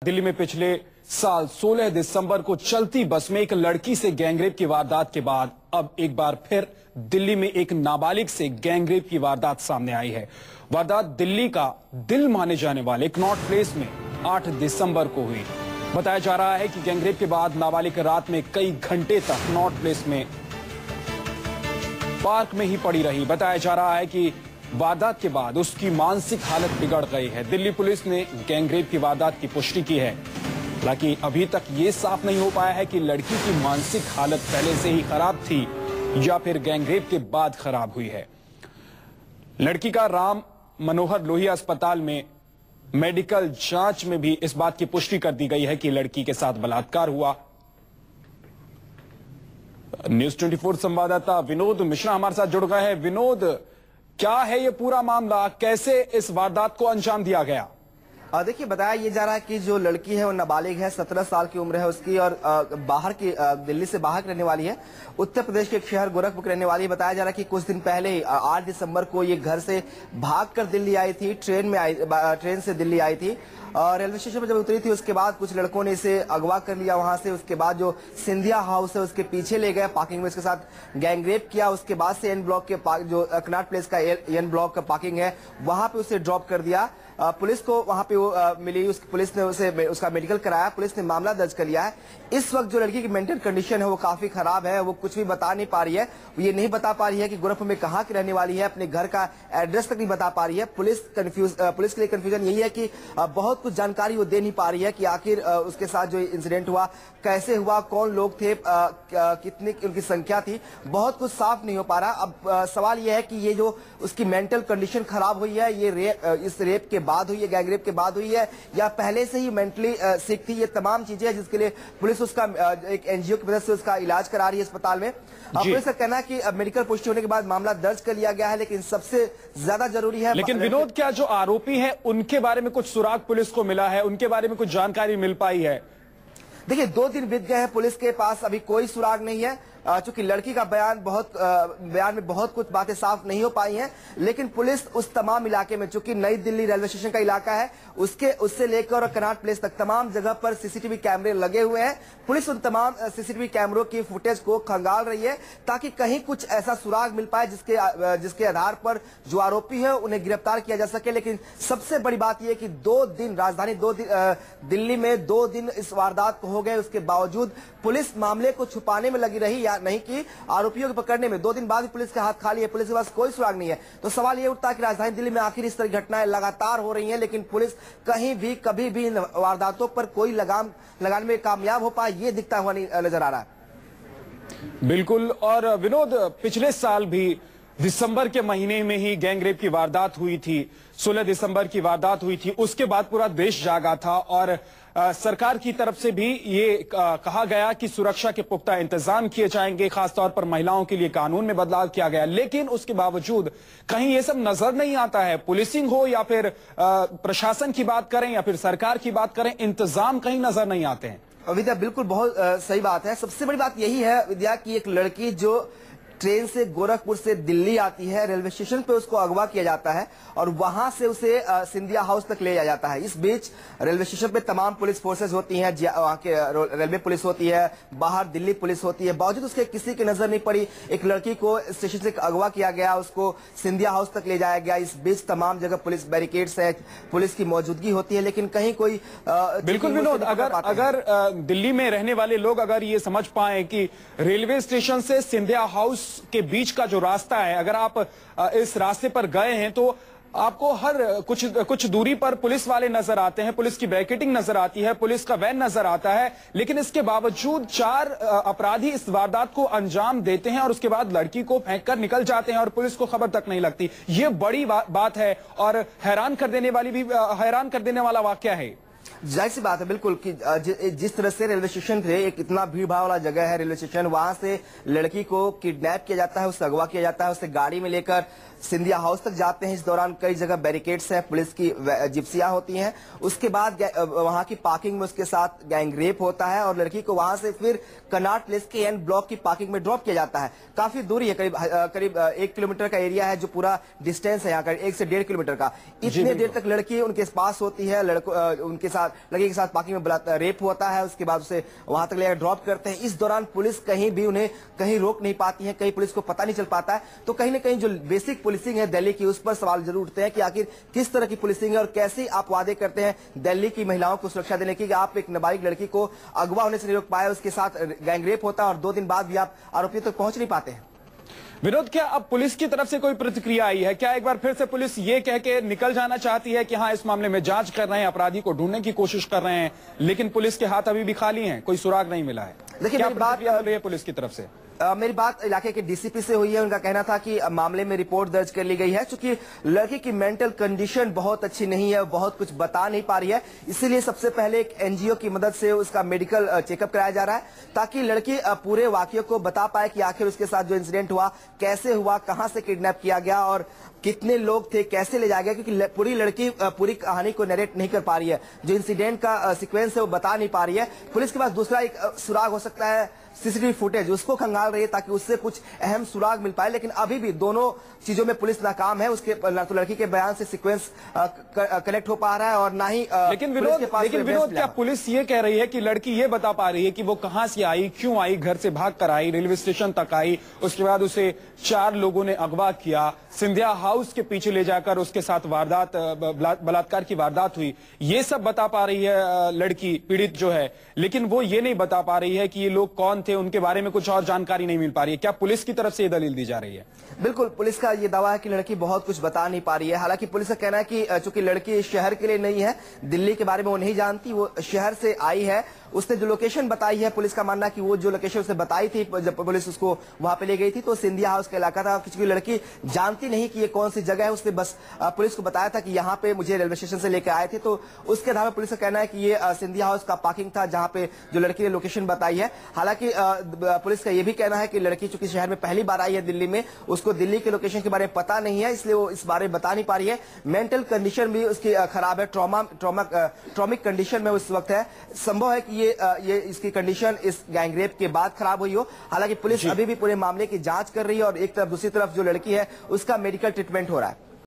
दिल्ली में पिछले साल 16 दिसंबर को चलती बस में एक लड़की से गैंगरेप की वारदात के बाद अब एक बार फिर दिल्ली में एक नाबालिग से गैंगरेप की वारदात सामने आई है। वारदात दिल्ली का दिल माने जाने वाले कनॉट प्लेस में 8 दिसंबर को हुई। बताया जा रहा है कि गैंगरेप के बाद नाबालिग रात में कई घंटे तक कनॉट प्लेस में पार्क में ही पड़ी रही। बताया जा रहा है कि वारदात के बाद उसकी मानसिक हालत बिगड़ गई है। दिल्ली पुलिस ने गैंगरेप की वारदात की पुष्टि की है। हालांकि अभी तक ये साफ नहीं हो पाया है कि लड़की की मानसिक हालत पहले से ही खराब थी या फिर गैंगरेप के बाद खराब हुई है। लड़की का राम मनोहर लोहिया अस्पताल में मेडिकल जांच में भी इस बात की पुष्टि कर दी गई है कि लड़की के साथ बलात्कार हुआ। न्यूज़ 24 संवाददाता विनोद मिश्रा हमारे साथ जुड़ गए हैं। विनोद, क्या है ये पूरा मामला, कैसे इस वारदात को अंजाम दिया गया? देखिए, बताया ये जा रहा है कि जो लड़की है वो नाबालिग है, 17 साल की उम्र है उसकी और बाहर की दिल्ली से बाहर रहने वाली है, उत्तर प्रदेश के एक शहर गोरखपुर रहने वाली है। बताया जा रहा है कि कुछ दिन पहले 8 दिसंबर को ये घर से भागकर दिल्ली आई थी, ट्रेन से दिल्ली आई थी और रेलवे स्टेशन पर जब उतरी थी उसके बाद कुछ लड़कों ने इसे अगवा कर लिया वहां से। उसके बाद जो सिंधिया हाउस है उसके पीछे ले गए, पार्किंग में इसके साथ गैंगरेप किया। उसके बाद से एन ब्लॉक के जो कनॉट प्लेस का एन ब्लॉक का पार्किंग है वहां पे उसे ड्रॉप कर दिया। पुलिस को वहां पे वो मिली, पुलिस ने उसका मेडिकल कराया, पुलिस ने मामला दर्ज कर लिया है। इस वक्त जो लड़की की मेंटल कंडीशन है वो काफी खराब है, वो कुछ भी बता नहीं पा रही है। वो ये नहीं बता पा रही है कि गोरखपुर में कहाँ की रहने वाली है, अपने घर का एड्रेस तक नहीं बता पा रही है। पुलिस के लिए कंफ्यूजन यही है कि बहुत कुछ जानकारी वो दे नहीं पा रही है कि आखिर उसके साथ जो इंसिडेंट हुआ कैसे हुआ, कौन लोग थे, कितनी उनकी संख्या थी, बहुत कुछ साफ नहीं हो पा रहा। अब सवाल यह है कि ये जो उसकी मेंटल कंडीशन खराब हुई है ये इस रेप के बाद हुई है, गैंगरेप के बाद हुई है या पहले से ही मेंटली सिक थी। ये तमाम चीजें हैं जिसके लिए पुलिस उसका एक एनजीओ की मदद से उसका इलाज करा रही है अस्पताल में। पुलिस का कहना है कि मेडिकल पुष्टि होने के बाद मामला दर्ज कर लिया गया है, लेकिन सबसे ज्यादा जरूरी है। लेकिन विनोद, क्या जो आरोपी है उनके बारे में कुछ सुराग पुलिस को मिला है, उनके बारे में कुछ जानकारी मिल पाई है? देखिए, 2 दिन बीत गए हैं, पुलिस के पास अभी कोई सुराग नहीं है। चूंकि लड़की का बयान में बहुत कुछ बातें साफ नहीं हो पाई हैं, लेकिन पुलिस उस तमाम इलाके में, चूंकि नई दिल्ली रेलवे स्टेशन का इलाका है, उससे लेकर कनॉट प्लेस तक तमाम जगह पर सीसीटीवी कैमरे लगे हुए हैं। पुलिस उन तमाम सीसीटीवी कैमरों की फुटेज को खंगाल रही है ताकि कहीं कुछ ऐसा सुराग मिल पाए जिसके आधार पर जो आरोपी है उन्हें गिरफ्तार किया जा सके। लेकिन सबसे बड़ी बात यह कि 2 दिन राजधानी दिल्ली में 2 दिन इस वारदात को हो गए, उसके बावजूद पुलिस मामले को छुपाने में लगी रही या नहीं कि आरोपियों को पकड़ने में। 2 दिन बाद भी पुलिस का हाथ खाली है, पुलिस के पास कोई सुराग नहीं है। तो सवाल ये उठता है कि राजधानी दिल्ली में आखिर इस तरह की घटनाएं लगातार हो रही हैं, लेकिन पुलिस कहीं भी कभी भी इन वारदातों पर कोई लगाम लगाने में कामयाब हो पाए, ये दिखता हुआ नहीं नजर आ रहा है। बिल्कुल। और विनोद, पिछले साल भी दिसंबर के महीने में ही गैंगरेप की वारदात हुई थी, 16 दिसंबर की वारदात हुई थी। उसके बाद पूरा देश जागा था और सरकार की तरफ से भी ये कहा गया कि सुरक्षा के पुख्ता इंतजाम किए जाएंगे, खासतौर पर महिलाओं के लिए कानून में बदलाव किया गया। लेकिन उसके बावजूद कहीं ये सब नजर नहीं आता है। पुलिसिंग हो या फिर प्रशासन की बात करें या फिर सरकार की बात करें, इंतजाम कहीं नजर नहीं आते हैं। विद्या, बिल्कुल बहुत सही बात है। सबसे बड़ी बात यही है विद्या की एक लड़की जो ट्रेन से गोरखपुर से दिल्ली आती है, रेलवे स्टेशन पे उसको अगवा किया जाता है और वहां से उसे सिंधिया हाउस तक ले जाया जाता है। इस बीच रेलवे स्टेशन पे तमाम पुलिस फोर्सेज होती हैं, वहां के रेलवे पुलिस होती है, बाहर दिल्ली पुलिस होती है, बावजूद उसके किसी की नजर नहीं पड़ी। एक लड़की को स्टेशन से अगवा किया गया, उसको सिंधिया हाउस तक ले जाया गया। इस बीच तमाम जगह पुलिस बैरिकेड्स है, पुलिस की मौजूदगी होती है, लेकिन कहीं कोई बिल्कुल विनोद, अगर दिल्ली में रहने वाले लोग अगर ये समझ पाए कि रेलवे स्टेशन से सिंधिया हाउस के बीच का जो रास्ता है, अगर आप इस रास्ते पर गए हैं तो आपको हर कुछ दूरी पर पुलिस वाले नजर आते हैं, पुलिस की बैरिकेडिंग नजर आती है, पुलिस का वैन नजर आता है। लेकिन इसके बावजूद 4 अपराधी इस वारदात को अंजाम देते हैं और उसके बाद लड़की को फेंककर निकल जाते हैं और पुलिस को खबर तक नहीं लगती। ये बड़ी बात है और हैरान कर देने वाला वाकया है। जाहिर सी बात है बिल्कुल कि जिस तरह से रेलवे स्टेशन थे, एक इतना भीड़ भाड़ वाला जगह है रेलवे स्टेशन, वहां से लड़की को किडनैप किया जाता है, उससे अगवा किया जाता है, उससे गाड़ी में लेकर सिंधिया हाउस तक जाते हैं। इस दौरान कई जगह बैरिकेड्स है, पुलिस की जिप्सियां होती हैं। उसके बाद वहां की पार्किंग में उसके साथ गैंगरेप होता है और लड़की को वहां से फिर कनॉट प्लेस के एन ब्लॉक की पार्किंग में ड्रॉप किया जाता है। काफी दूरी है, करीब 1 किलोमीटर का एरिया है जो पूरा डिस्टेंस है यहाँ का, 1 से 1.5 किलोमीटर का। इतने देर तक लड़की उनके पास होती है, उनके साथ लड़की के साथ पार्किंग में रेप होता है, उसके बाद उसे वहां तक लेकर ड्रॉप करते हैं। इस दौरान पुलिस कहीं भी उन्हें कहीं रोक नहीं पाती है, कहीं पुलिस को पता नहीं चल पाता है। तो कहीं ना कहीं जो बेसिक पुलिसिंग है दिल्ली की, उस पर सवाल जरूर उठते हैं कि आखिर किस तरह की पुलिसिंग है और कैसे आप वादे करते हैं दिल्ली की महिलाओं को सुरक्षा देने की, आप एक नाबालिग लड़की को अगवा होने से नहीं रोक पाए, उसके साथ गैंगरेप होता है और 2 दिन बाद भी आप आरोपियों तक पहुंच नहीं पाते हैं। विनोद, क्या अब पुलिस की तरफ से कोई प्रतिक्रिया आई है? क्या एक बार फिर से पुलिस ये कह के निकल जाना चाहती है कि हाँ, इस मामले में जांच कर रहे हैं, अपराधी को ढूंढने की कोशिश कर रहे हैं, लेकिन पुलिस के हाथ अभी भी खाली हैं, कोई सुराग नहीं मिला है? देखिए, क्या प्रतिक्रिया मिल रही है पुलिस की तरफ से? मेरी बात इलाके के डीसीपी से हुई है। उनका कहना था कि मामले में रिपोर्ट दर्ज कर ली गई है, क्योंकि लड़की की मेंटल कंडीशन बहुत अच्छी नहीं है, बहुत कुछ बता नहीं पा रही है। इसीलिए सबसे पहले एक एनजीओ की मदद से उसका मेडिकल चेकअप कराया जा रहा है, ताकि लड़की पूरे वाकये को बता पाए कि आखिर उसके साथ जो इंसिडेंट हुआ कैसे हुआ, कहां से किडनैप किया गया और कितने लोग थे, कैसे ले जाया गया। क्योंकि पूरी लड़की पूरी कहानी को नरेट नहीं कर पा रही है, जो इंसिडेंट का सीक्वेंस है वो बता नहीं पा रही है। पुलिस के पास दूसरा एक सुराग हो सकता है सीसीटीवी फुटेज, उसको खंगाल रही है ताकि उससे कुछ अहम सुराग मिल पाए, लेकिन अभी भी दोनों चीजों में पुलिस नाकाम है। उसके ना तो लड़की के बयान से सीक्वेंस कनेक्ट हो पा रहा है और ना ही लेकिन विनोद क्या पुलिस ये कह रही है कि लड़की ये बता पा रही है कि वो कहां से आई, क्यों आई, घर से भाग कर आई, रेलवे स्टेशन तक आई, उसके बाद उसे 4 लोगों ने अगवा किया, सिंधिया हाउस के पीछे ले जाकर उसके साथ वारदात, बलात्कार की वारदात हुई, ये सब बता पा रही है लड़की पीड़ित जो है, लेकिन वो ये नहीं बता पा रही है कि ये लोग कौन थे, उनके बारे में कुछ और जानकारी नहीं मिल पा रही है। क्या पुलिस की तरफ से ये दलील दी जा रही है? बिल्कुल, पुलिस का ये दावा है कि लड़की बहुत कुछ बता नहीं पा रही है। हालांकि पुलिस का कहना है कि चूंकि लड़की शहर के लिए नहीं है, दिल्ली के बारे में वो नहीं जानती, वो शहर से आई है, उसने जो लोकेशन बताई है, पुलिस का मानना है कि वो जो लोकेशन उसने बताई थी जब पुलिस उसको वहां पे ले गई थी, तो सिंधिया हाउस का इलाका था। क्योंकि लड़की जानती नहीं कि ये कौन सी जगह है, उसने बस पुलिस को बताया था कि यहाँ पे मुझे रेलवे स्टेशन से लेकर आए थे, तो उसके आधार पर पुलिस का कहना है कि ये सिंधिया हाउस का पार्किंग था जहां पे जो लड़की ने लोकेशन बताई है। हालांकि पुलिस का यह भी कहना है कि लड़की चूंकि शहर में पहली बार आई है दिल्ली में, उसको दिल्ली के लोकेशन के बारे में पता नहीं है, इसलिए वो इस बारे में बता नहीं पा रही है। मेंटल कंडीशन भी उसकी खराब है, ट्रॉमिक कंडीशन में उस वक्त है। संभव है कि ये इसकी कंडीशन इस गैंगरेप के बाद खराब हुई हो। हालांकि पुलिस अभी भी पूरे मामले की जांच कर रही है और एक तरफ दूसरी तरफ जो लड़की है उसका मेडिकल ट्रीटमेंट हो रहा है।